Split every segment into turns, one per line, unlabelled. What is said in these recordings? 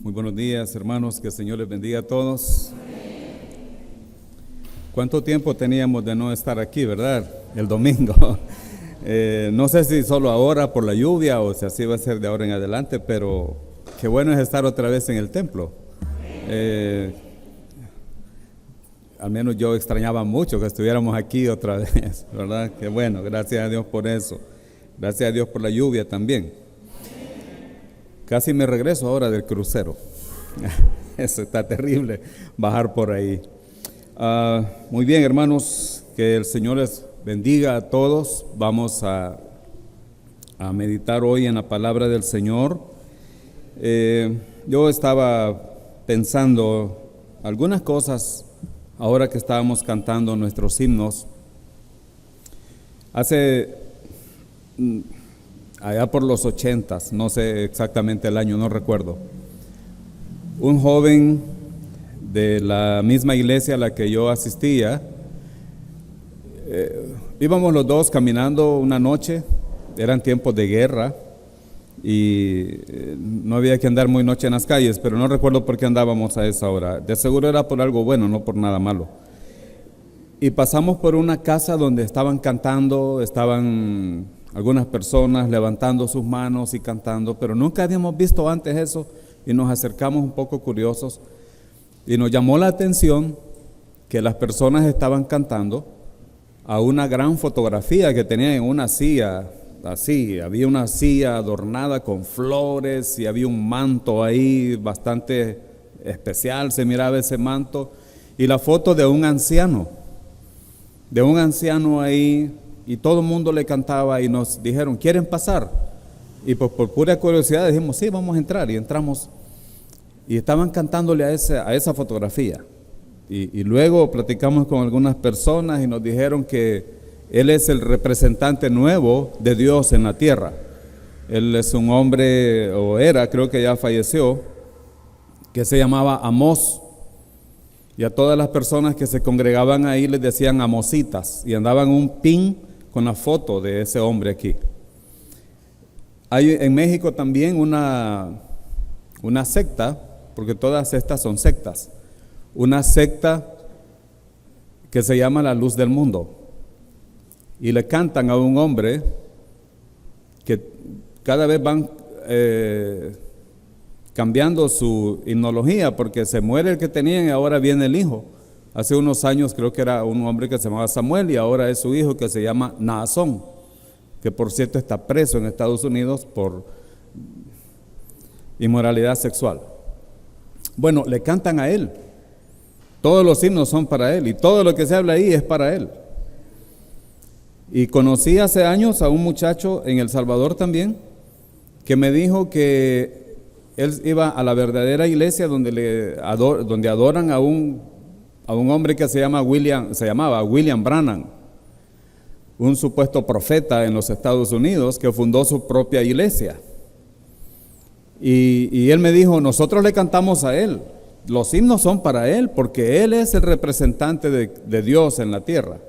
Muy buenos días, hermanos, que el Señor les bendiga a todos. ¿Cuánto tiempo teníamos de no estar aquí, verdad? El domingo. No sé si solo ahora por la lluvia o si así va a ser de ahora en adelante, pero qué bueno es estar otra vez en el templo. Al menos yo extrañaba mucho que estuviéramos aquí otra vez, ¿verdad? Qué bueno, gracias a Dios por eso. Gracias a Dios por la lluvia también. Casi me regreso ahora del crucero. Eso está terrible, bajar por ahí. Muy bien, hermanos, que el Señor les bendiga a todos. Vamos a meditar hoy en la palabra del Señor. Yo estaba pensando algunas cosas ahora que estábamos cantando nuestros himnos. Allá por los 80s, no sé exactamente el año, no recuerdo. Un joven de la misma iglesia a la que yo asistía, íbamos los dos caminando una noche, eran tiempos de guerra y no había que andar muy noche en las calles, pero no recuerdo por qué andábamos a esa hora. De seguro era por algo bueno, no por nada malo. Y pasamos por una casa donde estaban cantando, estaban algunas personas levantando sus manos y cantando, pero nunca habíamos visto antes eso y nos acercamos un poco curiosos y nos llamó la atención que las personas estaban cantando a una gran fotografía que tenían en una silla, así, había una silla adornada con flores y había un manto ahí bastante especial, se miraba ese manto y la foto de un anciano ahí. Y todo el mundo le cantaba y nos dijeron, ¿quieren pasar? Y pues por pura curiosidad dijimos, sí, vamos a entrar. Y entramos y estaban cantándole a esa fotografía. Y luego platicamos con algunas personas y nos dijeron que él es el representante nuevo de Dios en la tierra. Él es un hombre, o era, creo que ya falleció, que se llamaba Amós. Y a todas las personas que se congregaban ahí les decían amositas y andaban un pin con la foto de ese hombre aquí. Hay en México también una secta, porque todas estas son sectas, una secta que se llama La Luz del Mundo. Y le cantan a un hombre que cada vez van cambiando su himnología, porque se muere el que tenían y ahora viene el hijo. Hace unos años creo que era un hombre que se llamaba Samuel y ahora es su hijo que se llama Naasón, que por cierto está preso en Estados Unidos por inmoralidad sexual. Bueno, le cantan a él. Todos los himnos son para él y todo lo que se habla ahí es para él. Y conocí hace años a un muchacho en El Salvador también que me dijo que él iba a la verdadera iglesia donde adoran a un hombre que se llamaba William Branham, un supuesto profeta en los Estados Unidos que fundó su propia iglesia. Y él me dijo, nosotros le cantamos a él, los himnos son para él porque él es el representante de Dios en la tierra.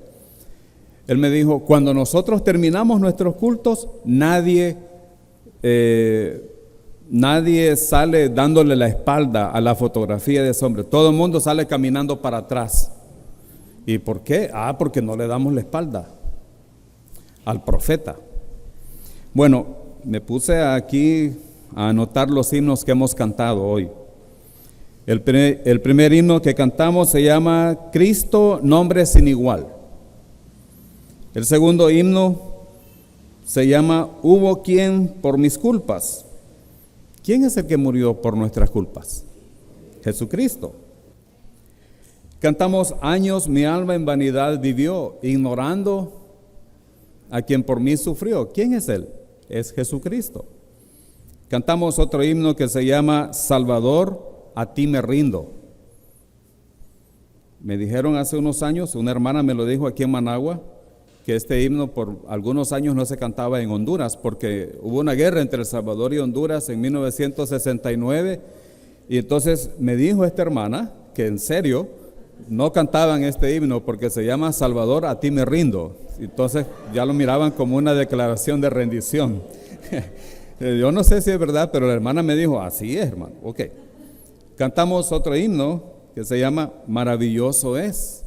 Él me dijo, cuando nosotros terminamos nuestros cultos, nadie sale dándole la espalda a la fotografía de ese hombre. Todo el mundo sale caminando para atrás. ¿Y por qué? Porque no le damos la espalda al profeta. Bueno, me puse aquí a anotar los himnos que hemos cantado hoy. El primer himno que cantamos se llama Cristo, nombre sin igual. El segundo himno se llama Hubo quien por mis culpas. ¿Quién es el que murió por nuestras culpas? Jesucristo. Cantamos años mi alma en vanidad vivió, ignorando a quien por mí sufrió. ¿Quién es él? Es Jesucristo. Cantamos otro himno que se llama Salvador, a ti me rindo. Me dijeron hace unos años, una hermana me lo dijo aquí en Managua, que este himno por algunos años no se cantaba en Honduras porque hubo una guerra entre El Salvador y Honduras en 1969 y entonces me dijo esta hermana que en serio no cantaban este himno porque se llama Salvador, a ti me rindo. Entonces ya lo miraban como una declaración de rendición. Yo no sé si es verdad, pero la hermana me dijo, así es, hermano, ok. cantamos otro himno que se llama Maravilloso es.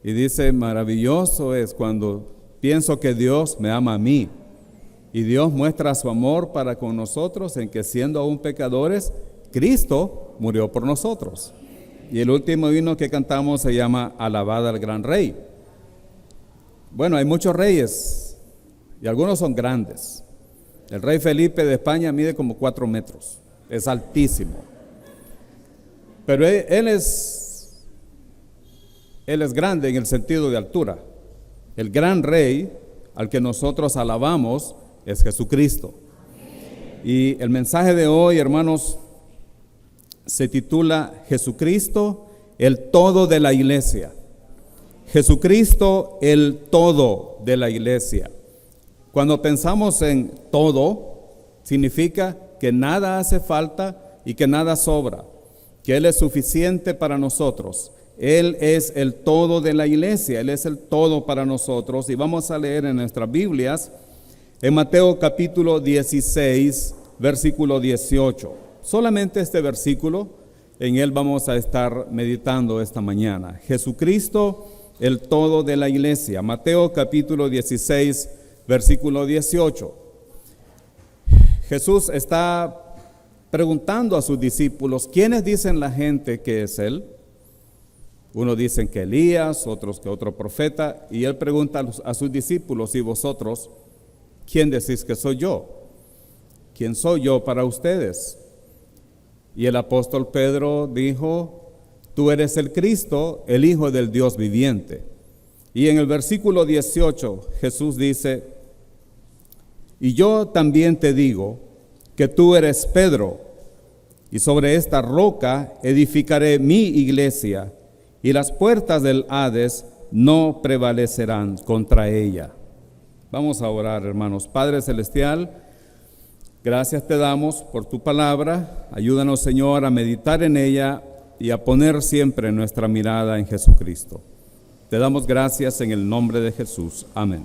Y dice, maravilloso es cuando pienso que Dios me ama a mí. Y Dios muestra su amor para con nosotros en que siendo aún pecadores, Cristo murió por nosotros. Y el último himno que cantamos se llama Alabad al gran rey. Bueno, hay muchos reyes y algunos son grandes. El rey Felipe de España mide como 4 metros, es altísimo. Pero él es grande en el sentido de altura. El gran rey al que nosotros alabamos es Jesucristo. Y el mensaje de hoy, hermanos, se titula Jesucristo, el todo de la iglesia. Jesucristo, el todo de la iglesia. Cuando pensamos en todo, significa que nada hace falta y que nada sobra, que Él es suficiente para nosotros. Él es el todo de la iglesia, Él es el todo para nosotros. Y vamos a leer en nuestras Biblias, en Mateo capítulo 16, versículo 18. Solamente este versículo, en él vamos a estar meditando esta mañana. Jesucristo, el todo de la iglesia. Mateo capítulo 16, versículo 18. Jesús está preguntando a sus discípulos, ¿quiénes dicen la gente que es Él? Unos dicen que Elías, otros que otro profeta, y Él pregunta a sus discípulos, ¿y vosotros, quién decís que soy yo? ¿Quién soy yo para ustedes? Y el apóstol Pedro dijo, tú eres el Cristo, el Hijo del Dios viviente. Y en el versículo 18 Jesús dice, y yo también te digo que tú eres Pedro, y sobre esta roca edificaré mi iglesia, y las puertas del Hades no prevalecerán contra ella. Vamos a orar, hermanos. Padre Celestial, gracias te damos por tu palabra. Ayúdanos, Señor, a meditar en ella y a poner siempre nuestra mirada en Jesucristo. Te damos gracias en el nombre de Jesús. Amén.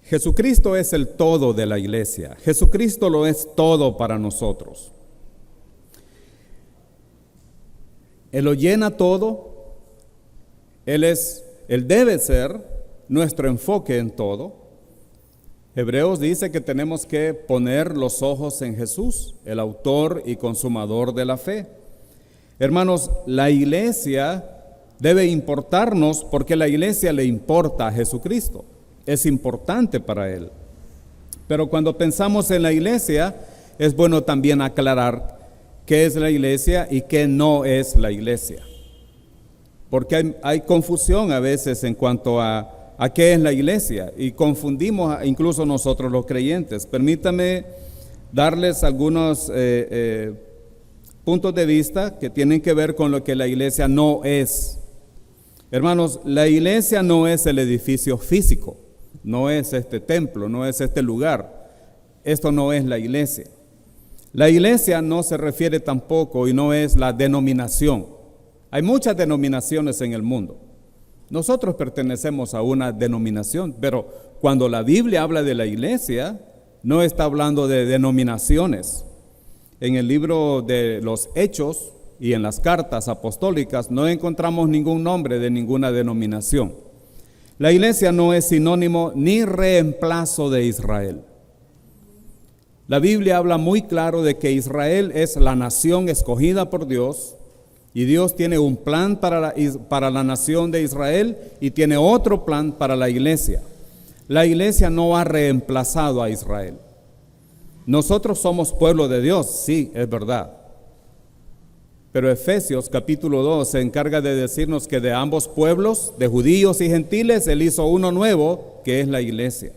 Jesucristo es el todo de la iglesia. Jesucristo lo es todo para nosotros. Él lo llena todo. Él debe ser nuestro enfoque en todo. Hebreos dice que tenemos que poner los ojos en Jesús, el autor y consumador de la fe. Hermanos, la iglesia debe importarnos porque la iglesia le importa a Jesucristo. Es importante para Él. Pero cuando pensamos en la iglesia, es bueno también aclarar qué es la iglesia y qué no es la iglesia. Porque hay confusión a veces en cuanto a qué es la iglesia y confundimos incluso nosotros los creyentes. Permítame darles algunos puntos de vista que tienen que ver con lo que la iglesia no es. Hermanos, la iglesia no es el edificio físico, no es este templo, no es este lugar. Esto no es la iglesia. La iglesia no se refiere tampoco y no es la denominación. Hay muchas denominaciones en el mundo. Nosotros pertenecemos a una denominación, pero cuando la Biblia habla de la iglesia, no está hablando de denominaciones. En el libro de los Hechos y en las cartas apostólicas no encontramos ningún nombre de ninguna denominación. La iglesia no es sinónimo ni reemplazo de Israel. La Biblia habla muy claro de que Israel es la nación escogida por Dios. Y Dios tiene un plan para la nación de Israel y tiene otro plan para la iglesia. La iglesia no ha reemplazado a Israel. Nosotros somos pueblo de Dios, sí, es verdad. Pero Efesios capítulo 2 se encarga de decirnos que de ambos pueblos, de judíos y gentiles, Él hizo uno nuevo, que es la iglesia.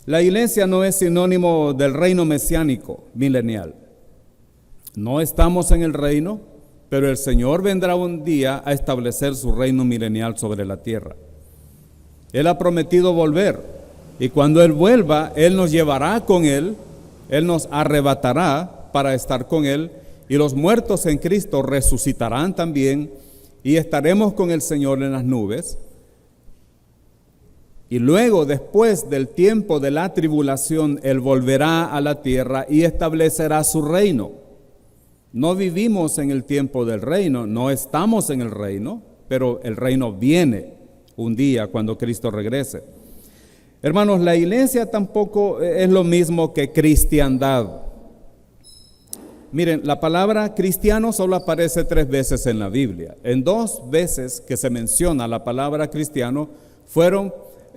La iglesia no es sinónimo del reino mesiánico milenial. No estamos en el reino, pero el Señor vendrá un día a establecer su reino milenial sobre la tierra. Él ha prometido volver, y cuando Él vuelva, Él nos llevará con Él, Él nos arrebatará para estar con Él, y los muertos en Cristo resucitarán también, y estaremos con el Señor en las nubes. Y luego, después del tiempo de la tribulación, Él volverá a la tierra y establecerá su reino. No vivimos en el tiempo del reino, no estamos en el reino, pero el reino viene un día cuando Cristo regrese. Hermanos, la iglesia tampoco es lo mismo que cristiandad. Miren, la palabra cristiano solo aparece 3 veces en la Biblia. En 2 veces que se menciona la palabra cristiano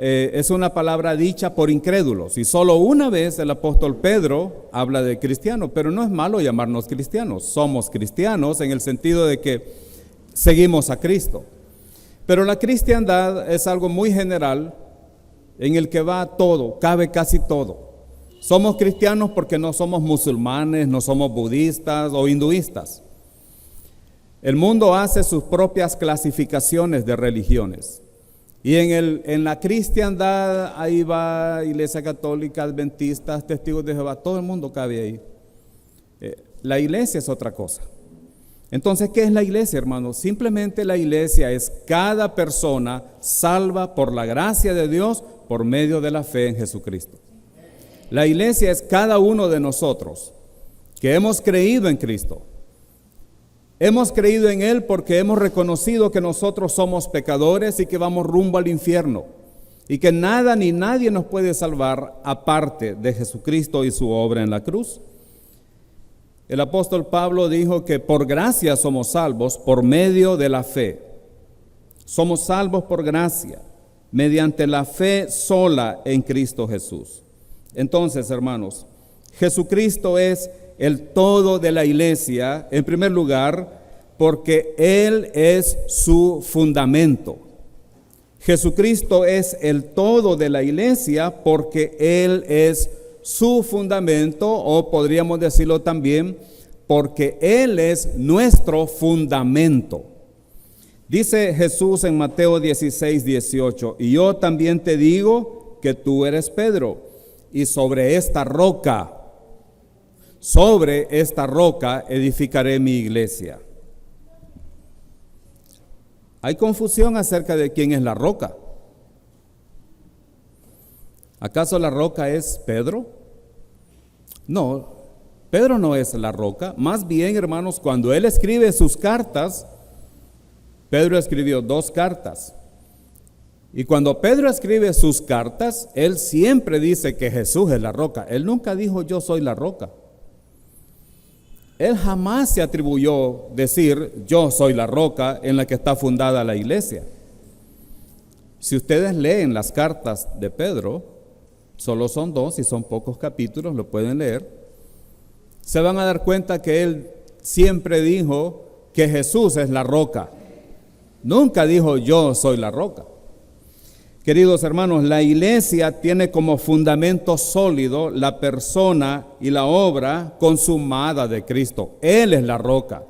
es una palabra dicha por incrédulos. Y solo una vez el apóstol Pedro habla de cristiano, pero no es malo llamarnos cristianos. Somos cristianos en el sentido de que seguimos a Cristo. Pero la cristiandad es algo muy general en el que va todo, cabe casi todo. Somos cristianos porque no somos musulmanes, no somos budistas o hinduistas. El mundo hace sus propias clasificaciones de religiones. Y en la cristiandad, ahí va Iglesia Católica, Adventistas, Testigos de Jehová, todo el mundo cabe ahí. La iglesia es otra cosa. Entonces, ¿qué es la iglesia, hermanos? Simplemente la iglesia es cada persona salva por la gracia de Dios por medio de la fe en Jesucristo. La iglesia es cada uno de nosotros que hemos creído en Cristo. Hemos creído en Él porque hemos reconocido que nosotros somos pecadores y que vamos rumbo al infierno y que nada ni nadie nos puede salvar aparte de Jesucristo y su obra en la cruz. El apóstol Pablo dijo que por gracia somos salvos por medio de la fe. Somos salvos por gracia, mediante la fe sola en Cristo Jesús. Entonces, hermanos, Jesucristo es el todo de la iglesia, en primer lugar, porque Él es su fundamento. Jesucristo es el todo de la iglesia porque Él es su fundamento, o podríamos decirlo también, porque Él es nuestro fundamento. Dice Jesús en Mateo 16, 18, y yo también te digo que tú eres Pedro, y sobre esta roca edificaré mi iglesia. Hay confusión acerca de quién es la roca. ¿Acaso la roca es Pedro? No, Pedro no es la roca. Más bien, hermanos, cuando él escribe sus cartas, Pedro escribió 2 cartas. Y cuando Pedro escribe sus cartas, él siempre dice que Jesús es la roca. Él nunca dijo yo soy la roca. Él jamás se atribuyó decir yo soy la roca en la que está fundada la iglesia. Si ustedes leen las cartas de Pedro, solo son 2 y son pocos capítulos, lo pueden leer, se van a dar cuenta que él siempre dijo que Jesús es la roca. Nunca dijo yo soy la roca. Queridos hermanos, la iglesia tiene como fundamento sólido la persona y la obra consumada de Cristo. Él es la roca.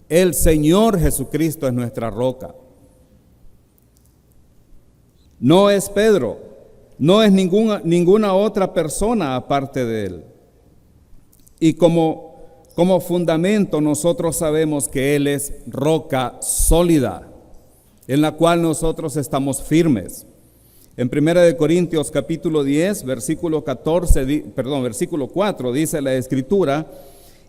El Señor Jesucristo es nuestra roca. No es Pedro, no es ninguna otra persona aparte de Él. Y como fundamento nosotros sabemos que Él es roca sólida, en la cual nosotros estamos firmes. En 1 Corintios capítulo 10, versículo 4 dice la Escritura,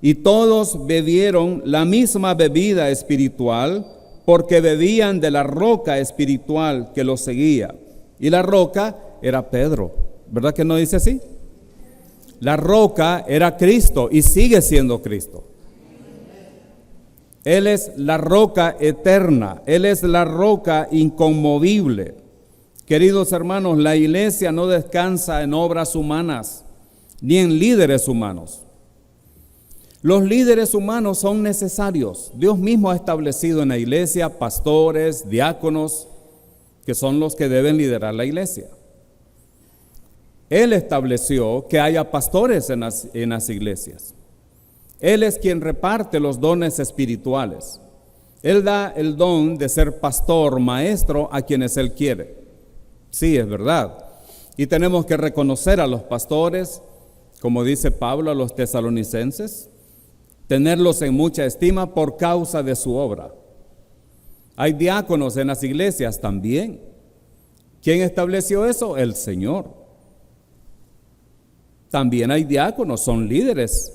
y todos bebieron la misma bebida espiritual, porque bebían de la roca espiritual que los seguía. Y la roca era Pedro, ¿verdad que no dice así? La roca era Cristo y sigue siendo Cristo. Él es la roca eterna, Él es la roca inconmovible. Queridos hermanos, la iglesia no descansa en obras humanas, ni en líderes humanos. Los líderes humanos son necesarios. Dios mismo ha establecido en la iglesia pastores, diáconos, que son los que deben liderar la iglesia. Él estableció que haya pastores en las iglesias. Él es quien reparte los dones espirituales. Él da el don de ser pastor, maestro a quienes Él quiere. Sí, es verdad. Y tenemos que reconocer a los pastores, como dice Pablo a los tesalonicenses, tenerlos en mucha estima por causa de su obra. Hay diáconos en las iglesias también. ¿Quién estableció eso? El Señor. También hay diáconos, son líderes.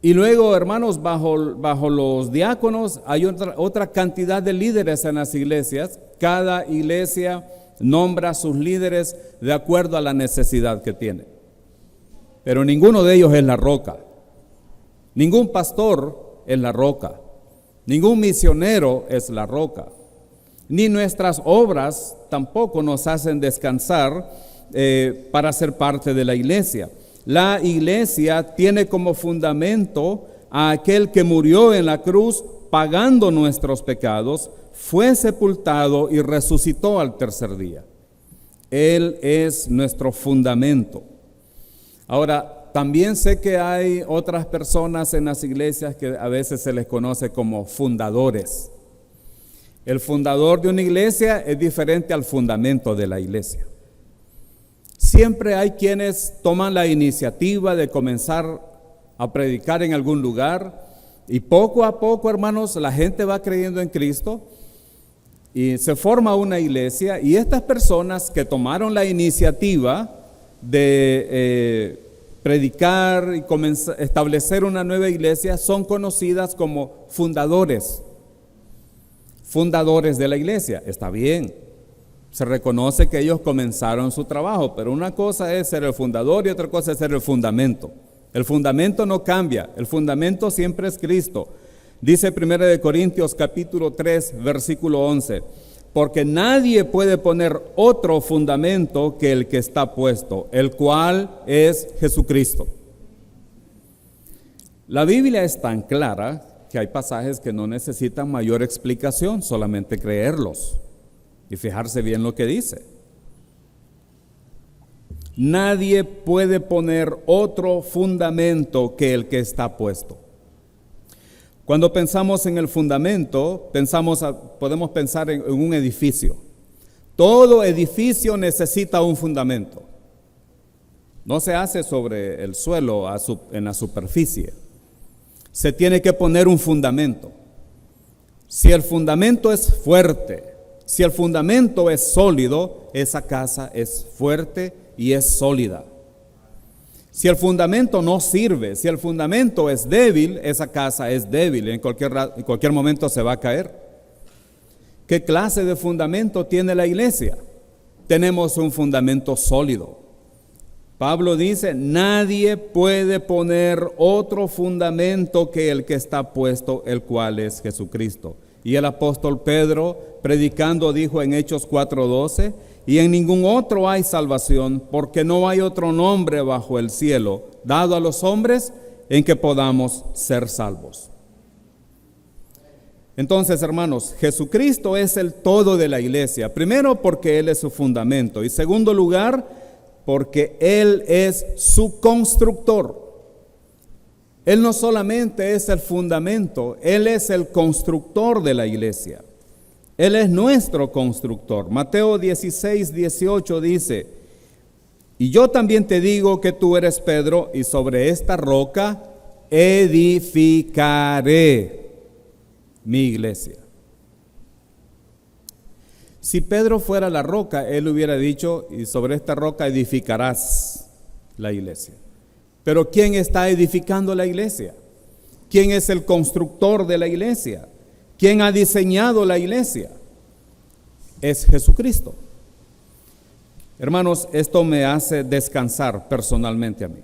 Y luego, hermanos, bajo los diáconos hay otra cantidad de líderes en las iglesias. Cada iglesia nombra a sus líderes de acuerdo a la necesidad que tiene. Pero ninguno de ellos es la roca. Ningún pastor es la roca. Ningún misionero es la roca. Ni nuestras obras tampoco nos hacen descansar para ser parte de la iglesia. La iglesia tiene como fundamento a aquel que murió en la cruz pagando nuestros pecados, fue sepultado y resucitó al tercer día. Él es nuestro fundamento. Ahora, también sé que hay otras personas en las iglesias que a veces se les conoce como fundadores. El fundador de una iglesia es diferente al fundamento de la iglesia. Siempre hay quienes toman la iniciativa de comenzar a predicar en algún lugar y poco a poco, hermanos, la gente va creyendo en Cristo y se forma una iglesia, y estas personas que tomaron la iniciativa de predicar y establecer una nueva iglesia son conocidas como fundadores de la iglesia. Está bien, se reconoce que ellos comenzaron su trabajo, pero una cosa es ser el fundador y otra cosa es ser el fundamento. El fundamento no cambia, el fundamento siempre es Cristo. Dice 1 Corintios capítulo 3, versículo 11, porque nadie puede poner otro fundamento que el que está puesto, el cual es Jesucristo. La Biblia es tan clara que hay pasajes que no necesitan mayor explicación, solamente creerlos y fijarse bien lo que dice. Nadie puede poner otro fundamento que el que está puesto. Cuando pensamos en el fundamento, podemos pensar en un edificio. Todo edificio necesita un fundamento. No se hace sobre el suelo, en la superficie. Se tiene que poner un fundamento. Si el fundamento es fuerte, si el fundamento es sólido, esa casa es fuerte y es sólida. Si el fundamento no sirve, si el fundamento es débil, esa casa es débil, en cualquier momento se va a caer. ¿Qué clase de fundamento tiene la iglesia? Tenemos un fundamento sólido. Pablo dice, nadie puede poner otro fundamento que el que está puesto, el cual es Jesucristo. Y el apóstol Pedro, predicando, dijo en Hechos 4:12, y en ningún otro hay salvación, porque no hay otro nombre bajo el cielo dado a los hombres en que podamos ser salvos. Entonces, hermanos, Jesucristo es el todo de la iglesia. Primero, porque Él es su fundamento. Y segundo lugar, porque Él es su constructor. Él no solamente es el fundamento, Él es el constructor de la iglesia. Él es nuestro constructor. Mateo 16:18 dice, y yo también te digo que tú eres Pedro, y sobre esta roca edificaré mi iglesia. Si Pedro fuera la roca, él hubiera dicho, y sobre esta roca edificarás la iglesia. Pero ¿quién está edificando la iglesia? ¿Quién es el constructor de la iglesia? ¿Quién ha diseñado la iglesia? Es Jesucristo. Hermanos, esto me hace descansar personalmente a mí.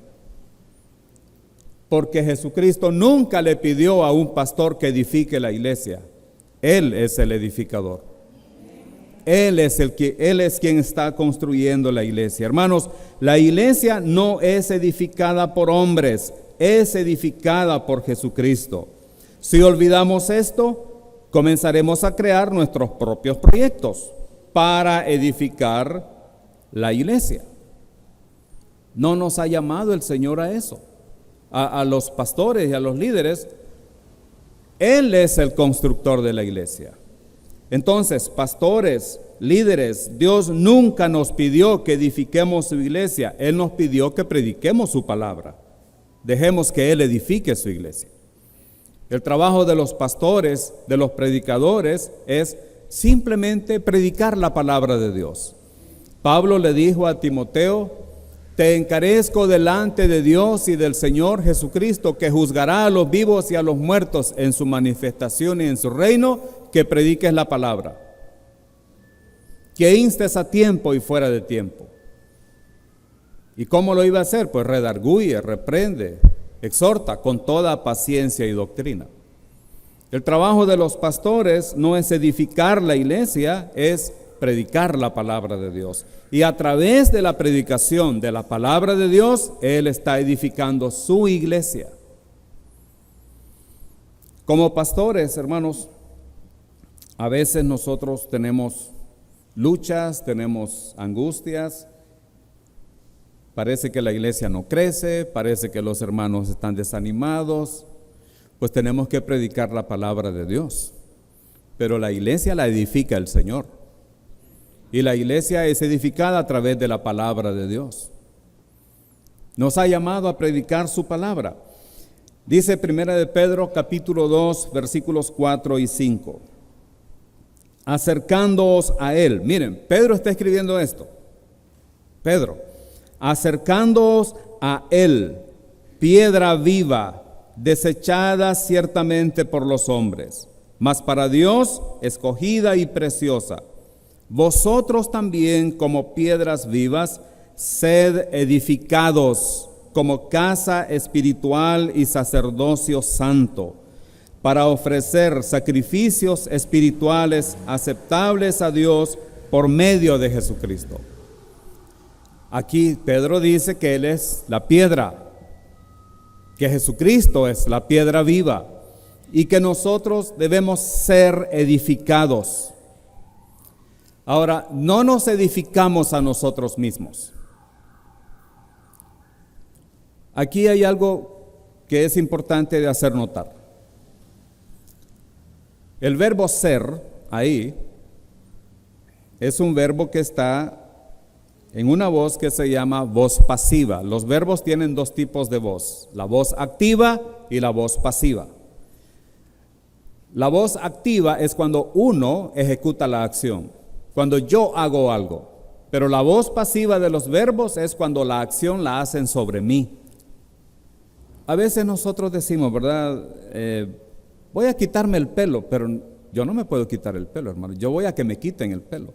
Porque Jesucristo nunca le pidió a un pastor que edifique la iglesia. Él es el edificador. Él es quien está construyendo la iglesia. Hermanos, la iglesia no es edificada por hombres, es edificada por Jesucristo. Si olvidamos esto, comenzaremos a crear nuestros propios proyectos para edificar la iglesia. No nos ha llamado el Señor a eso. A los pastores y a los líderes, Él es el constructor de la iglesia. Entonces, pastores, líderes, Dios nunca nos pidió que edifiquemos su iglesia. Él nos pidió que prediquemos su palabra. Dejemos que Él edifique su iglesia. El trabajo de los pastores, de los predicadores, es simplemente predicar la palabra de Dios. Pablo le dijo a Timoteo Te encarezco delante de Dios y del Señor Jesucristo, que juzgará a los vivos y a los muertos en su manifestación y en su reino, que prediques la palabra, que instes a tiempo y fuera de tiempo. ¿Y cómo lo iba a hacer? Pues redarguye, reprende, exhorta con toda paciencia y doctrina. El trabajo de los pastores no es edificar la iglesia, es predicar la palabra de Dios. Y a través de la predicación de la palabra de Dios, Él está edificando su iglesia. Como pastores, hermanos, a veces nosotros tenemos luchas, tenemos angustias. Parece que la iglesia no crece, parece que los hermanos están desanimados. Pues tenemos que predicar la palabra de Dios. Pero la iglesia la edifica el Señor. Y la iglesia es edificada a través de la palabra de Dios. Nos ha llamado a predicar su palabra. Dice 1 de Pedro capítulo 2 versículos 4 y 5. Acercándoos a Él. Miren, Pedro está escribiendo esto. Pedro, acercándoos a Él, piedra viva, desechada ciertamente por los hombres, mas para Dios escogida y preciosa. Vosotros también, como piedras vivas, sed edificados como casa espiritual y sacerdocio santo, para ofrecer sacrificios espirituales aceptables a Dios por medio de Jesucristo. Aquí Pedro dice que Él es la piedra, que Jesucristo es la piedra viva y que nosotros debemos ser edificados. Ahora, no nos edificamos a nosotros mismos. Aquí hay algo que es importante de hacer notar. El verbo ser, ahí, es un verbo que está en una voz que se llama voz pasiva. Los verbos tienen dos tipos de voz, la voz activa y la voz pasiva. La voz activa es cuando uno ejecuta la acción, cuando yo hago algo. Pero la voz pasiva de los verbos es cuando la acción la hacen sobre mí. A veces nosotros decimos, ¿verdad? Voy a quitarme el pelo, pero yo no me puedo quitar el pelo, hermano. Yo voy a que me quiten el pelo.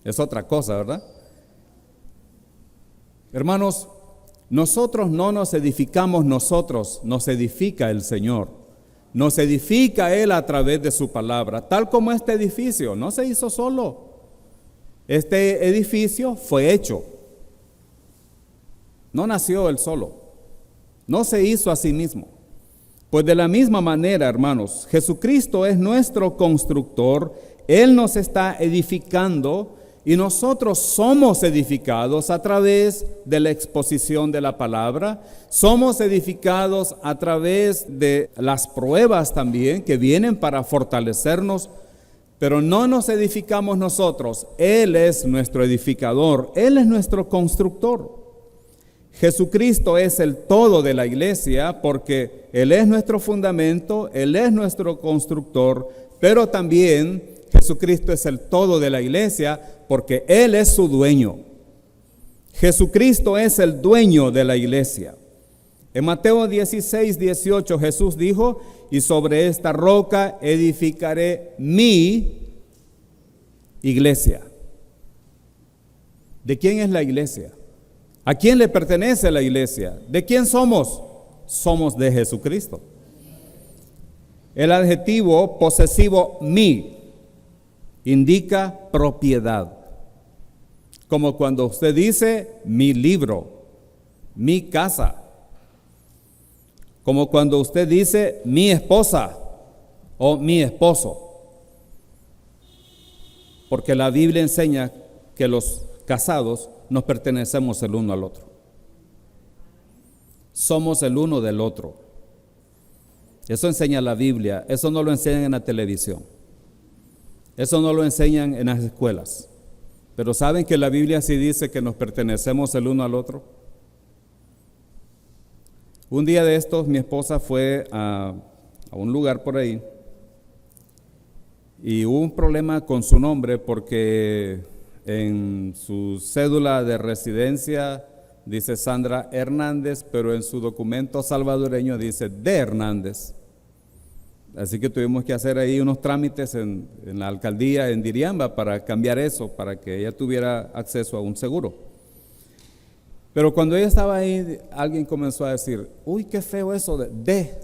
Es otra cosa, ¿verdad? Hermanos, nosotros no nos edificamos nosotros, nos edifica el Señor. Nos edifica Él a través de su palabra, tal como este edificio no se hizo solo. Este edificio fue hecho. No nació él solo. No se hizo a sí mismo. Pues de la misma manera, hermanos, Jesucristo es nuestro constructor, Él nos está edificando y nosotros somos edificados a través de la exposición de la palabra, somos edificados a través de las pruebas también que vienen para fortalecernos, pero no nos edificamos nosotros, Él es nuestro edificador, Él es nuestro constructor. Jesucristo es el todo de la iglesia porque Él es nuestro fundamento, Él es nuestro constructor, pero también Jesucristo es el todo de la iglesia porque Él es su dueño. Jesucristo es el dueño de la iglesia. En Mateo 16, 18 Jesús dijo, y sobre esta roca edificaré mi iglesia. ¿De quién es la iglesia? ¿A quién le pertenece la iglesia? ¿De quién somos? Somos de Jesucristo. El adjetivo posesivo mi indica propiedad. Como cuando usted dice mi libro, mi casa. Como cuando usted dice mi esposa o mi esposo. Porque la Biblia enseña que los casados nos pertenecemos el uno al otro. Somos el uno del otro. Eso enseña la Biblia, eso no lo enseñan en la televisión. Eso no lo enseñan en las escuelas. Pero ¿saben que la Biblia sí dice que nos pertenecemos el uno al otro? Un día de estos mi esposa fue a un lugar por ahí y hubo un problema con su nombre porque en su cédula de residencia dice Sandra Hernández, pero en su documento salvadoreño dice de Hernández. Así que tuvimos que hacer ahí unos trámites en la alcaldía en Diriamba para cambiar eso, para que ella tuviera acceso a un seguro. Pero cuando ella estaba ahí, alguien comenzó a decir, uy, qué feo eso de,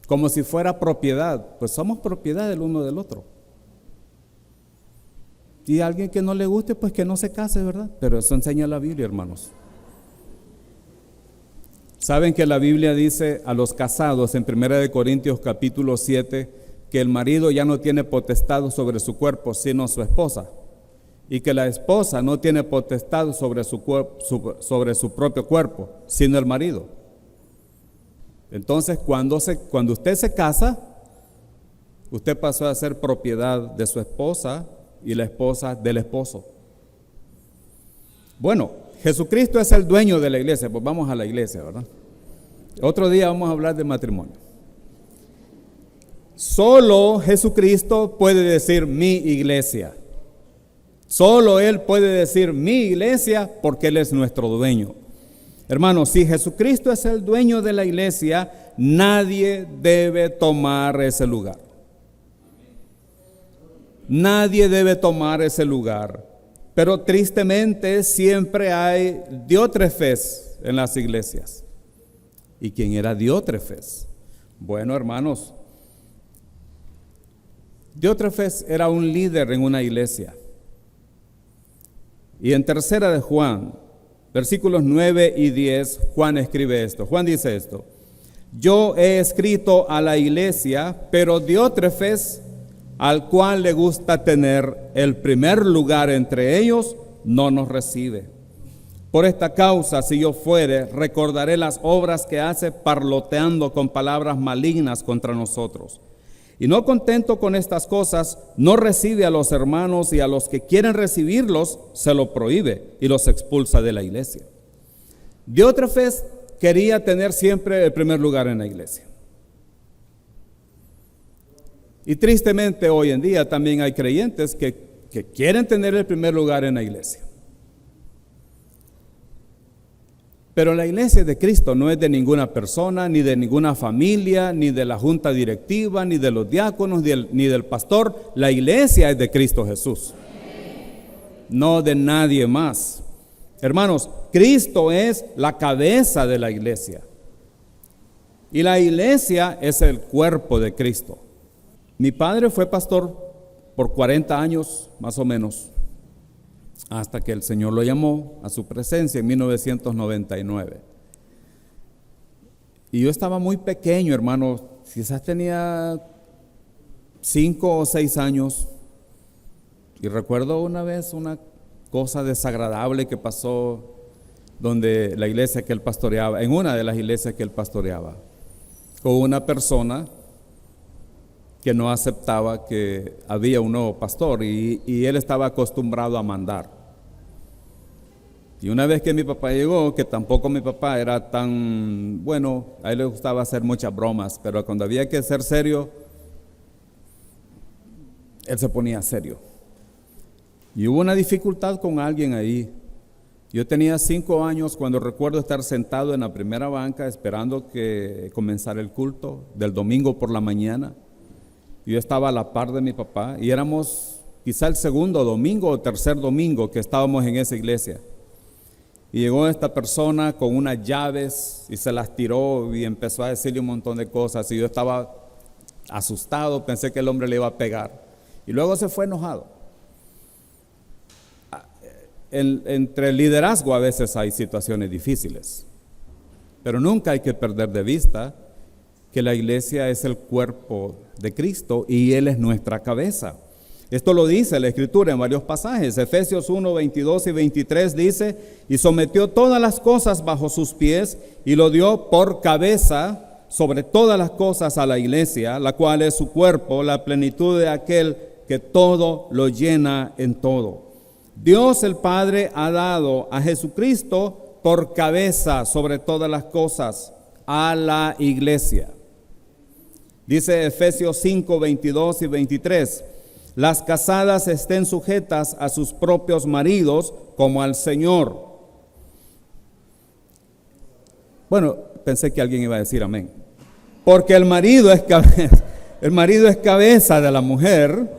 como si fuera propiedad. Pues somos propiedad del uno del otro. Y a alguien que no le guste, pues que no se case, ¿verdad? Pero eso enseña la Biblia, hermanos. Saben que la Biblia dice a los casados en 1 Corintios capítulo 7 que el marido ya no tiene potestad sobre su cuerpo sino su esposa, y que la esposa no tiene potestad sobre su propio cuerpo sino el marido. Entonces cuando usted se casa, usted pasó a ser propiedad de su esposa y la esposa del esposo. Bueno, Jesucristo es el dueño de la iglesia, pues vamos a la iglesia, ¿verdad? Otro día vamos a hablar de matrimonio. Solo Jesucristo puede decir mi iglesia. Solo Él puede decir mi iglesia porque Él es nuestro dueño. Hermanos, si Jesucristo es el dueño de la iglesia, nadie debe tomar ese lugar. Nadie debe tomar ese lugar. Pero tristemente siempre hay diótrefes en las iglesias. ¿Y quién era Diótrefes? Bueno, hermanos, Diótrefes era un líder en una iglesia. Y en 3 de Juan, versículos 9 y 10, Juan escribe esto. Juan dice esto: yo he escrito a la iglesia, pero Diótrefes, al cual le gusta tener el primer lugar entre ellos, no nos recibe. Por esta causa, si yo fuere, recordaré las obras que hace parloteando con palabras malignas contra nosotros. Y no contento con estas cosas, no recibe a los hermanos, y a los que quieren recibirlos se lo prohíbe y los expulsa de la iglesia. Diótrefes quería tener siempre el primer lugar en la iglesia. Y tristemente hoy en día también hay creyentes que quieren tener el primer lugar en la iglesia. Pero la iglesia de Cristo no es de ninguna persona, ni de ninguna familia, ni de la junta directiva, ni de los diáconos, ni del pastor. La iglesia es de Cristo Jesús, no de nadie más. Hermanos, Cristo es la cabeza de la iglesia. Y la iglesia es el cuerpo de Cristo. Mi padre fue pastor por 40 años, más o menos, hasta que el Señor lo llamó a su presencia en 1999. Y yo estaba muy pequeño, hermano, quizás tenía 5 o 6 años. Y recuerdo una vez una cosa desagradable que pasó donde la iglesia que él pastoreaba, en una de las iglesias que él pastoreaba, con una persona que no aceptaba que había un nuevo pastor y él estaba acostumbrado a mandar. Y una vez que mi papá llegó, que tampoco mi papá era tan bueno, a él le gustaba hacer muchas bromas, pero cuando había que ser serio, él se ponía serio. Y hubo una dificultad con alguien ahí. Yo tenía 5 años cuando recuerdo estar sentado en la primera banca esperando que comenzara el culto del domingo por la mañana. Yo estaba a la par de mi papá y éramos quizá el segundo domingo o tercer domingo que estábamos en esa iglesia. Y llegó esta persona con unas llaves y se las tiró y empezó a decirle un montón de cosas. Y yo estaba asustado, pensé que el hombre le iba a pegar. Y luego se fue enojado. Entre el liderazgo a veces hay situaciones difíciles, pero nunca hay que perder de vista que la iglesia es el cuerpo de Cristo y Él es nuestra cabeza. Esto lo dice la Escritura en varios pasajes. Efesios 1, 22 y 23 dice: y sometió todas las cosas bajo sus pies y lo dio por cabeza sobre todas las cosas a la iglesia, la cual es su cuerpo, la plenitud de aquel que todo lo llena en todo. Dios el Padre ha dado a Jesucristo por cabeza sobre todas las cosas a la iglesia. Dice Efesios 5, 22 y 23: las casadas estén sujetas a sus propios maridos como al Señor. Bueno, pensé que alguien iba a decir amén. Porque el marido es cabeza de la mujer,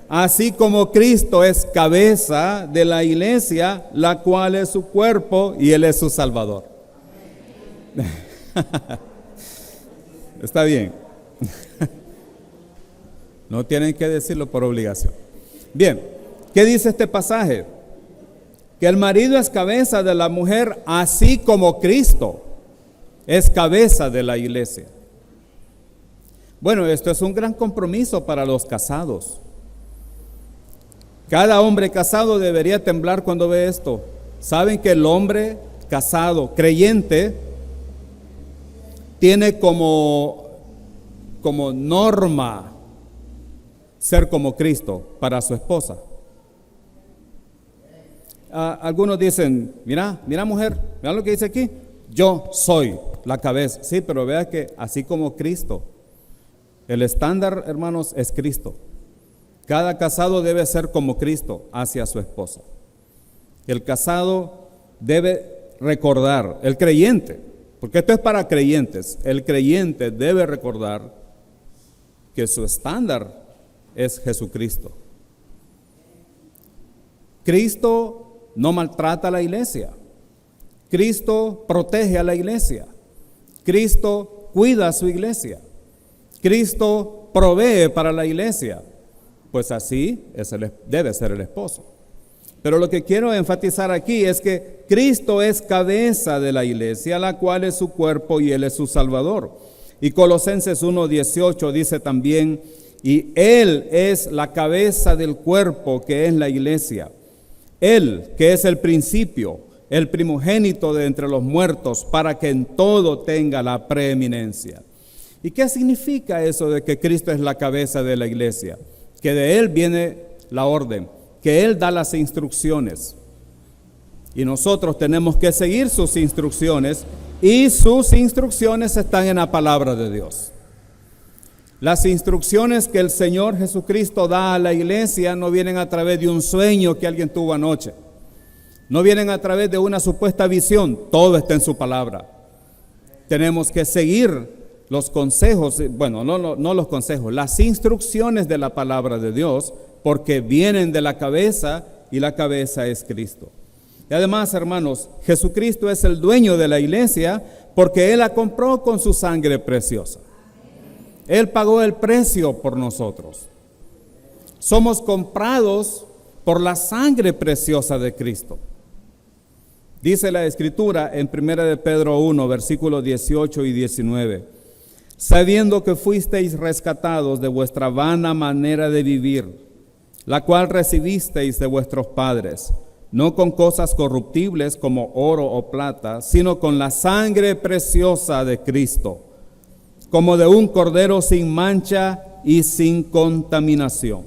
así como Cristo es cabeza de la iglesia, la cual es su cuerpo y Él es su Salvador. Está bien. No tienen que decirlo por obligación. Bien, ¿qué dice este pasaje? Que el marido es cabeza de la mujer, así como Cristo es cabeza de la iglesia. Bueno, esto es un gran compromiso para los casados. Cada hombre casado debería temblar cuando ve esto. Saben que el hombre casado, creyente, tiene como norma ser como Cristo para su esposa. Algunos dicen, mira mujer, mira lo que dice aquí, yo soy la cabeza. Sí, pero vea que así como Cristo, el estándar, hermanos, es Cristo. Cada casado debe ser como Cristo hacia su esposa. El casado debe recordar, el creyente, porque esto es para creyentes, el creyente debe recordar que su estándar es Jesucristo. Cristo no maltrata a la iglesia. Cristo protege a la iglesia. Cristo cuida a su iglesia. Cristo provee para la iglesia. Pues así debe ser el esposo. Pero lo que quiero enfatizar aquí es que Cristo es cabeza de la iglesia, la cual es su cuerpo y Él es su Salvador. Y Colosenses 1:18 dice también, y Él es la cabeza del cuerpo que es la iglesia. Él, que es el principio, el primogénito de entre los muertos, para que en todo tenga la preeminencia. ¿Y qué significa eso de que Cristo es la cabeza de la iglesia? Que de Él viene la orden, que Él da las instrucciones. Y nosotros tenemos que seguir sus instrucciones, y sus instrucciones están en la palabra de Dios. Las instrucciones que el Señor Jesucristo da a la iglesia no vienen a través de un sueño que alguien tuvo anoche. No vienen a través de una supuesta visión. Todo está en su palabra. Tenemos que seguir los consejos, bueno, no los consejos, las instrucciones de la palabra de Dios, porque vienen de la cabeza y la cabeza es Cristo. Y además, hermanos, Jesucristo es el dueño de la iglesia porque Él la compró con su sangre preciosa. Él pagó el precio por nosotros. Somos comprados por la sangre preciosa de Cristo. Dice la Escritura en 1 de Pedro 1, versículos 18 y 19. Sabiendo que fuisteis rescatados de vuestra vana manera de vivir, la cual recibisteis de vuestros padres, no con cosas corruptibles como oro o plata, sino con la sangre preciosa de Cristo, como de un cordero sin mancha y sin contaminación.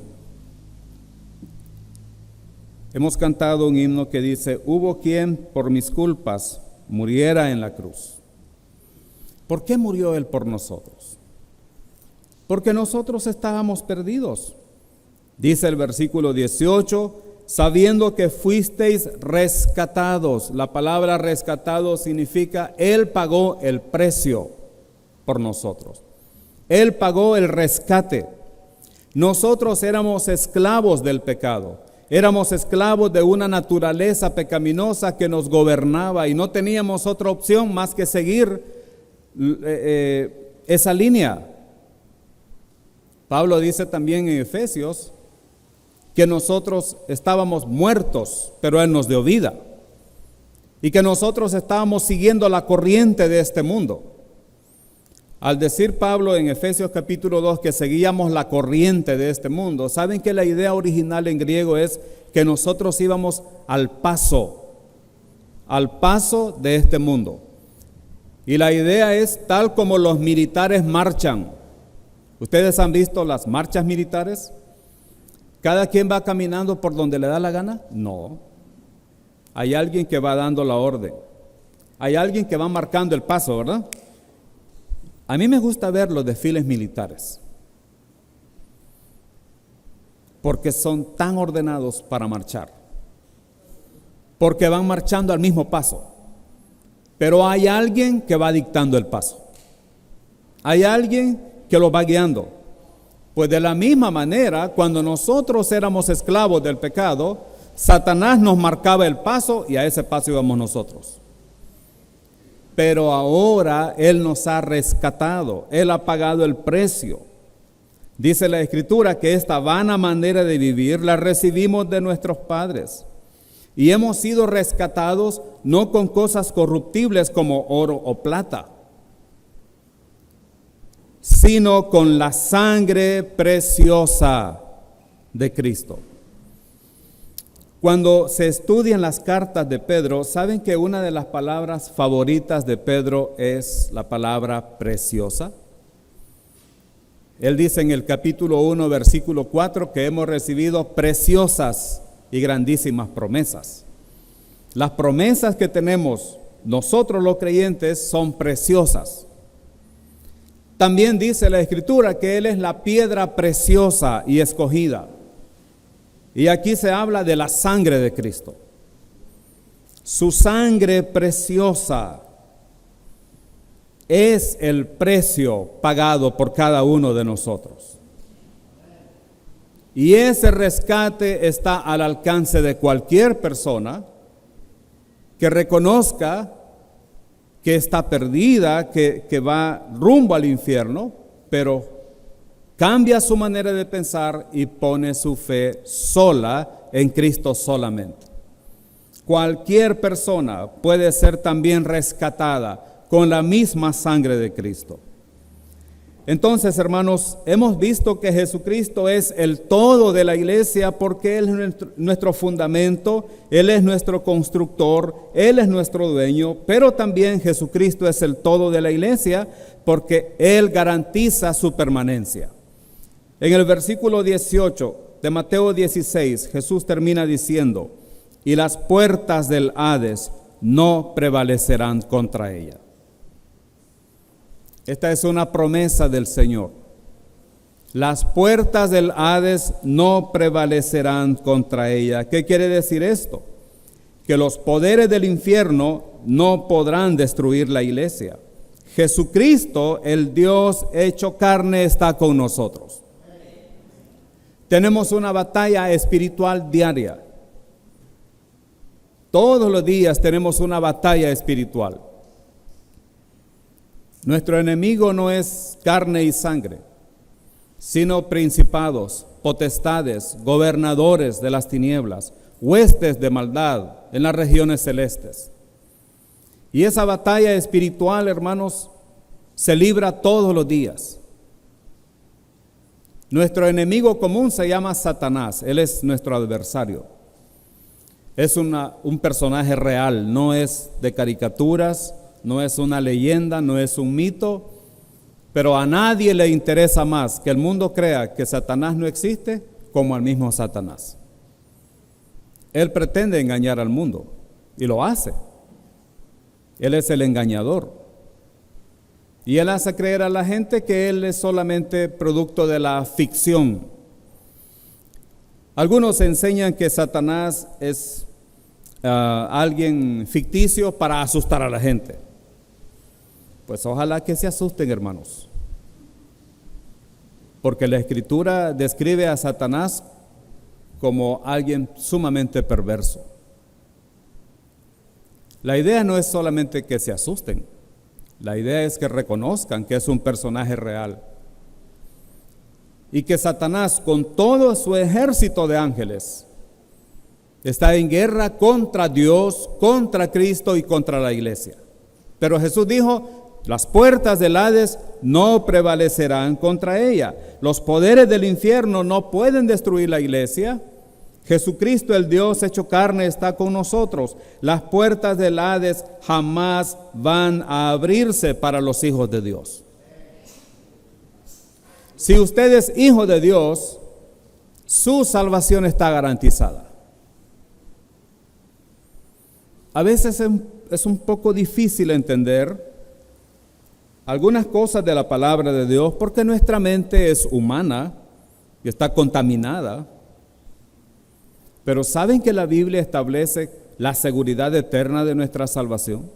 Hemos cantado un himno que dice, hubo quien por mis culpas muriera en la cruz. ¿Por qué murió Él por nosotros? Porque nosotros estábamos perdidos. Dice el versículo 18, sabiendo que fuisteis rescatados. La palabra rescatado significa Él pagó el precio por nosotros. Él pagó el rescate. Nosotros éramos esclavos del pecado. Éramos esclavos de una naturaleza pecaminosa que nos gobernaba y no teníamos otra opción más que seguir esa línea. Pablo dice también en Efesios que nosotros estábamos muertos, pero Él nos dio vida. Y que nosotros estábamos siguiendo la corriente de este mundo. Al decir Pablo en Efesios capítulo 2 que seguíamos la corriente de este mundo, ¿saben que la idea original en griego es que nosotros íbamos al paso de este mundo? Y la idea es tal como los militares marchan. ¿Ustedes han visto las marchas militares? ¿Cada quien va caminando por donde le da la gana? No. Hay alguien que va dando la orden. Hay alguien que va marcando el paso, ¿verdad? A mí me gusta ver los desfiles militares, porque son tan ordenados para marchar, porque van marchando al mismo paso. pero hay alguien que va dictando el paso. Hay alguien que lo va guiando. Pues de la misma manera, cuando nosotros éramos esclavos del pecado, Satanás nos marcaba el paso y a ese paso íbamos nosotros. Pero ahora Él nos ha rescatado, Él ha pagado el precio. Dice la Escritura que esta vana manera de vivir la recibimos de nuestros padres. Y hemos sido rescatados no con cosas corruptibles como oro o plata, sino con la sangre preciosa de Cristo. Cuando se estudian las cartas de Pedro, ¿saben que una de las palabras favoritas de Pedro es la palabra preciosa? Él dice en el capítulo 1, versículo 4, que hemos recibido preciosas y grandísimas promesas. Las promesas que tenemos nosotros los creyentes son preciosas. También dice la Escritura que Él es la piedra preciosa y escogida. Y aquí se habla de la sangre de Cristo. Su sangre preciosa es el precio pagado por cada uno de nosotros. Y ese rescate está al alcance de cualquier persona que reconozca que está perdida, que va rumbo al infierno, pero cambia su manera de pensar y pone su fe sola en Cristo solamente. Cualquier persona puede ser también rescatada con la misma sangre de Cristo. Entonces, hermanos, hemos visto que Jesucristo es el todo de la iglesia porque Él es nuestro fundamento, Él es nuestro constructor, Él es nuestro dueño, pero también Jesucristo es el todo de la iglesia porque Él garantiza su permanencia. En el versículo 18 de Mateo 16, Jesús termina diciendo, y las puertas del Hades no prevalecerán contra ella. Esta es una promesa del Señor. Las puertas del Hades no prevalecerán contra ella. ¿Qué quiere decir esto? Que los poderes del infierno no podrán destruir la iglesia. Jesucristo, el Dios hecho carne, está con nosotros. Tenemos una batalla espiritual diaria. Todos los días tenemos una batalla espiritual. Nuestro enemigo no es carne y sangre, sino principados, potestades, gobernadores de las tinieblas, huestes de maldad en las regiones celestes. Y esa batalla espiritual, hermanos, se libra todos los días. Nuestro enemigo común se llama Satanás, él es nuestro adversario. Es un personaje real, no es de caricaturas, no es una leyenda, no es un mito, pero a nadie le interesa más que el mundo crea que Satanás no existe como al mismo Satanás. Él pretende engañar al mundo y lo hace. Él es el engañador. Y él hace creer a la gente que él es solamente producto de la ficción. Algunos enseñan que Satanás es alguien ficticio para asustar a la gente. Pues ojalá que se asusten, hermanos, porque la Escritura describe a Satanás como alguien sumamente perverso. La idea no es solamente que se asusten, la idea es que reconozcan que es un personaje real y que Satanás con todo su ejército de ángeles está en guerra contra Dios, contra Cristo y contra la iglesia. Pero Jesús dijo, las puertas del Hades no prevalecerán contra ella. Los poderes del infierno no pueden destruir la iglesia. Jesucristo, el Dios hecho carne, está con nosotros. Las puertas del Hades jamás van a abrirse para los hijos de Dios. Si usted es hijo de Dios, su salvación está garantizada. A veces es un poco difícil entender algunas cosas de la palabra de Dios porque nuestra mente es humana y está contaminada. Pero ¿saben que la Biblia establece la seguridad eterna de nuestra salvación?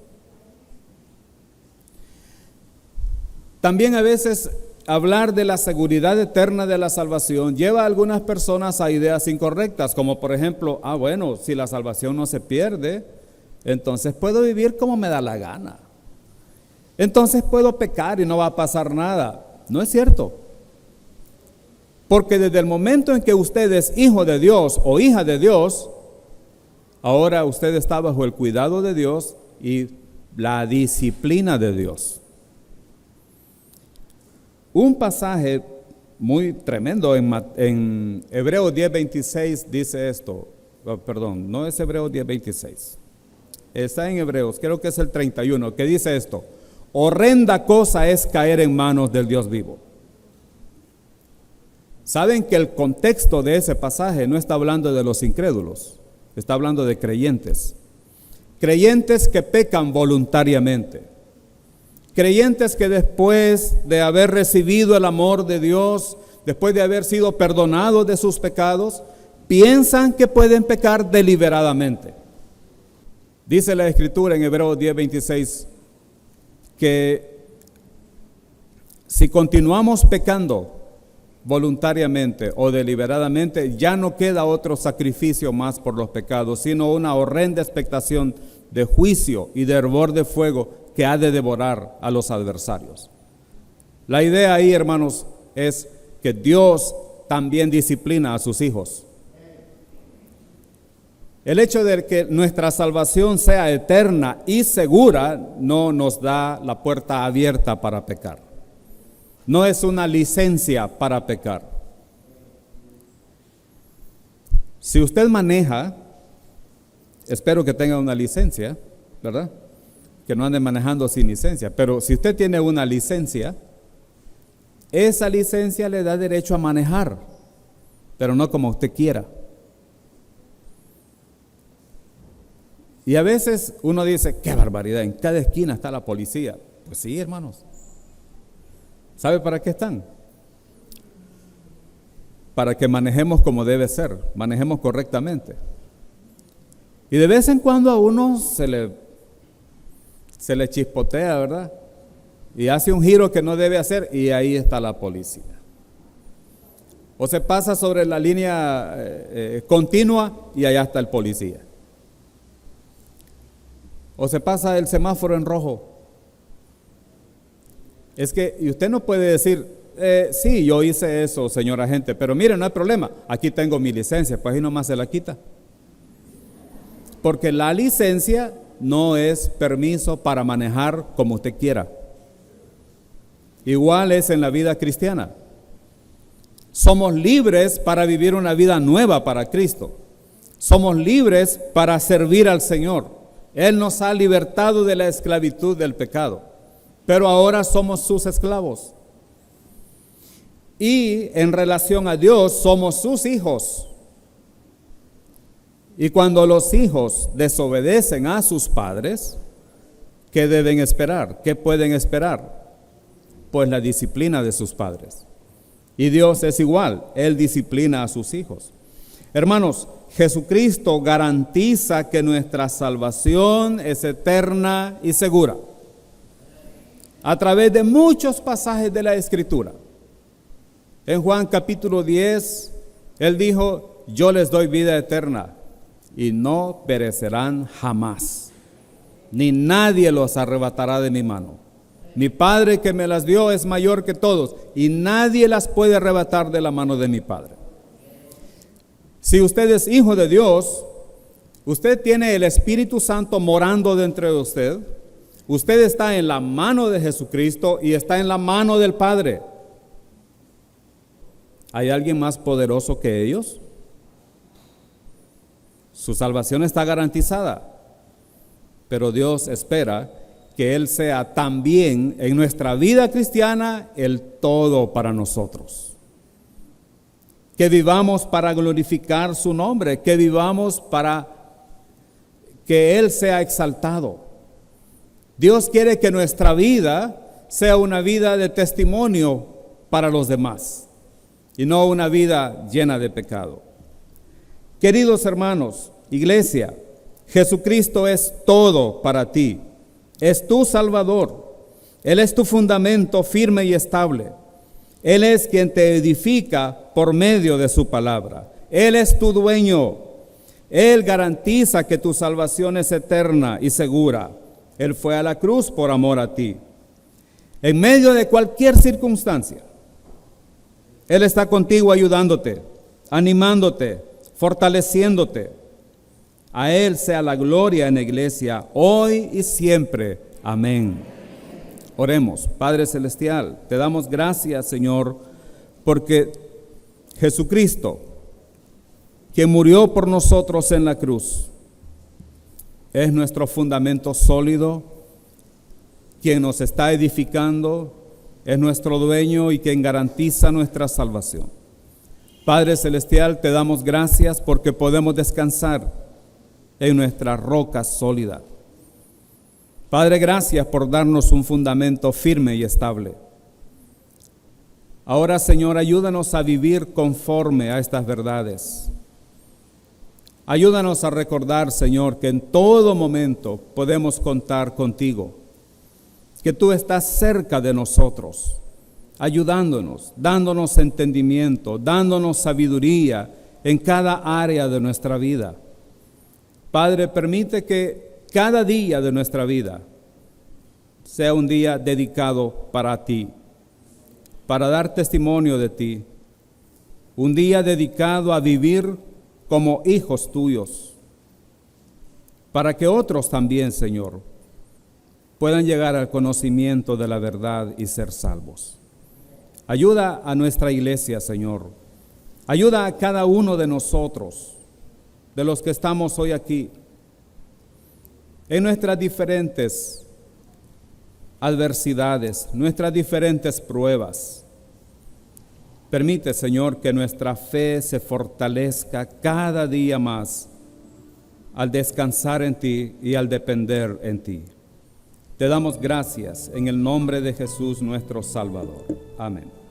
También a veces hablar de la seguridad eterna de la salvación lleva a algunas personas a ideas incorrectas, como por ejemplo, bueno, si la salvación no se pierde, entonces puedo vivir como me da la gana. Entonces puedo pecar y no va a pasar nada. No es cierto. Porque desde el momento en que usted es hijo de Dios o hija de Dios, ahora usted está bajo el cuidado de Dios y la disciplina de Dios. Un pasaje muy tremendo en Hebreos 10:26 dice esto. Perdón, no es Hebreos 10:26. Está en Hebreos, creo que es el 31, que dice esto: horrenda cosa es caer en manos del Dios vivo. Saben que el contexto de ese pasaje no está hablando de los incrédulos, está hablando de creyentes. Creyentes que pecan voluntariamente. Creyentes que después de haber recibido el amor de Dios, después de haber sido perdonados de sus pecados, piensan que pueden pecar deliberadamente. Dice la Escritura en Hebreos 10:26 que si continuamos pecando voluntariamente o deliberadamente, ya no queda otro sacrificio más por los pecados, sino una horrenda expectación de juicio y de hervor de fuego que ha de devorar a los adversarios. La idea ahí, hermanos, es que Dios también disciplina a sus hijos. El hecho de que nuestra salvación sea eterna y segura no nos da la puerta abierta para pecar. No es una licencia para pecar. Si usted maneja, espero que tenga una licencia, ¿verdad? Que no ande manejando sin licencia. Pero si usted tiene una licencia, esa licencia le da derecho a manejar, pero no como usted quiera. Y a veces uno dice, qué barbaridad, en cada esquina está la policía. Pues sí, hermanos. ¿Sabe para qué están? Para que manejemos como debe ser, manejemos correctamente. Y de vez en cuando a uno se le chispotea, ¿verdad? Y hace un giro que no debe hacer y ahí está la policía. O se pasa sobre la línea continua y allá está el policía. O se pasa el semáforo en rojo. Es que, y usted no puede decir, sí, yo hice eso, señor agente, pero mire, no hay problema, aquí tengo mi licencia, pues ahí nomás se la quita. Porque la licencia no es permiso para manejar como usted quiera. Igual es en la vida cristiana. Somos libres para vivir una vida nueva para Cristo. Somos libres para servir al Señor. Él nos ha libertado de la esclavitud del pecado, pero ahora somos sus esclavos. Y en relación a Dios, somos sus hijos. Y cuando los hijos desobedecen a sus padres, ¿qué deben esperar? ¿Qué pueden esperar? Pues la disciplina de sus padres. Y Dios es igual, Él disciplina a sus hijos. Hermanos, Jesucristo garantiza que nuestra salvación es eterna y segura. A través de muchos pasajes de la Escritura. En Juan capítulo 10, Él dijo, yo les doy vida eterna y no perecerán jamás, ni nadie los arrebatará de mi mano. Mi Padre que me las dio es mayor que todos y nadie las puede arrebatar de la mano de mi Padre. Si usted es hijo de Dios, usted tiene el Espíritu Santo morando dentro de usted. Usted está en la mano de Jesucristo y está en la mano del Padre. ¿Hay alguien más poderoso que ellos? Su salvación está garantizada, pero Dios espera que Él sea también en nuestra vida cristiana el todo para nosotros. Que vivamos para glorificar su nombre, que vivamos para que Él sea exaltado. Dios quiere que nuestra vida sea una vida de testimonio para los demás y no una vida llena de pecado. Queridos hermanos, iglesia, Jesucristo es todo para ti. Es tu Salvador. Él es tu fundamento firme y estable. Él es quien te edifica por medio de su palabra. Él es tu dueño. Él garantiza que tu salvación es eterna y segura. Él fue a la cruz por amor a ti. En medio de cualquier circunstancia, Él está contigo ayudándote, animándote, fortaleciéndote. A Él sea la gloria en la iglesia, hoy y siempre. Amén. Oremos. Padre Celestial, te damos gracias, Señor, porque Jesucristo, que murió por nosotros en la cruz, es nuestro fundamento sólido, quien nos está edificando, es nuestro dueño y quien garantiza nuestra salvación. Padre Celestial, te damos gracias porque podemos descansar en nuestra roca sólida. Padre, gracias por darnos un fundamento firme y estable. Ahora, Señor, ayúdanos a vivir conforme a estas verdades. Ayúdanos a recordar, Señor, que en todo momento podemos contar contigo, que tú estás cerca de nosotros, ayudándonos, dándonos entendimiento, dándonos sabiduría en cada área de nuestra vida. Padre, permite que cada día de nuestra vida sea un día dedicado para ti, para dar testimonio de ti, un día dedicado a vivir como hijos tuyos, para que otros también, Señor, puedan llegar al conocimiento de la verdad y ser salvos. Ayuda a nuestra iglesia, Señor. Ayuda a cada uno de nosotros, de los que estamos hoy aquí, en nuestras diferentes adversidades, nuestras diferentes pruebas. Permite, Señor, que nuestra fe se fortalezca cada día más al descansar en ti y al depender en ti. Te damos gracias en el nombre de Jesús nuestro Salvador. Amén.